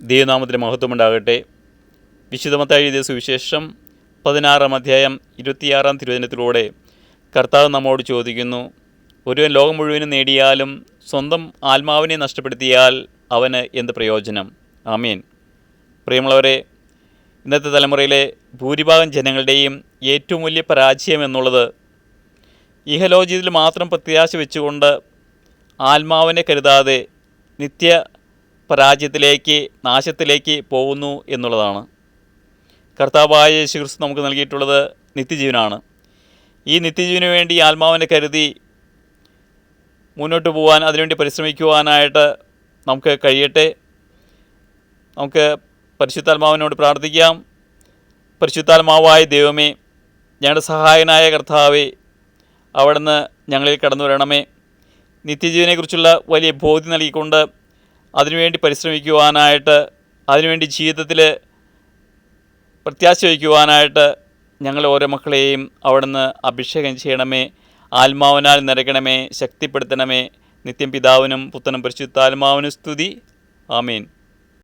ദൈവനാമത്തിന് മഹത്വമുണ്ടാകട്ടെ. വിശുദ്ധ മത്തായി എഴുതിയ സുവിശേഷം 16-ാം അധ്യായം 26-ാം തിരുവചനത്തിലൂടെ കർത്താവ് നമ്മോട് ചോദിക്കുന്നു, ഒരുവൻ ലോകം മുഴുവനും നേടിയാലും സ്വന്തം ആത്മാവിനെ നഷ്ടപ്പെടുത്തിയാൽ അവന് എന്ത് പ്രയോജനം? ആമേൻ. പ്രിയമുള്ളവരെ, ഇന്നത്തെ തലമുറയിലെ ഭൂരിഭാഗം ജനങ്ങളുടെയും ഏറ്റവും വലിയ പരാജയം എന്നുള്ളത് ഇഹലോകത്തിൽ മാത്രം പ്രത്യാശ വെച്ചുകൊണ്ട് ആത്മാവിനെ കരുതാതെ നിത്യ പരാജയത്തിലേക്ക്, നാശത്തിലേക്ക് പോകുന്നു എന്നുള്ളതാണ്. കർത്താവായ യേശുക്രിസ്തു നമുക്ക് നൽകിയിട്ടുള്ളത് നിത്യജീവനാണ്. ഈ നിത്യജീവന് വേണ്ടി ആത്മാവിനെ കരുതി മുന്നോട്ട് പോകാൻ, അതിനുവേണ്ടി പരിശ്രമിക്കുവാനായിട്ട് നമുക്ക് കഴിയട്ടെ. നമുക്ക് പരിശുദ്ധാത്മാവിനോട് പ്രാർത്ഥിക്കാം. പരിശുദ്ധാത്മാവായ ദൈവമേ, ഞങ്ങളുടെ സഹായനായ കർത്താവേ, അവിടുന്ന് ഞങ്ങളിൽ കടന്നു വരണമേ. നിത്യജീവനെക്കുറിച്ചുള്ള വലിയ ബോധ്യം നൽകിക്കൊണ്ട് അതിനുവേണ്ടി പരിശ്രമിക്കുവാനായിട്ട്, അതിനുവേണ്ടി ജീവിതത്തിൽ പ്രത്യാശ വയ്ക്കുവാനായിട്ട് ഞങ്ങളെ ഓരോ മക്കളെയും അവിടുന്ന് അഭിഷേകം ചെയ്യണമേ. ആത്മാവിനാൽ നിറയ്ക്കണമേ, ശക്തിപ്പെടുത്തണമേ. നിത്യം പിതാവിനും പുത്രനും പരിശുദ്ധാത്മാവിനും സ്തുതി. ആമേൻ.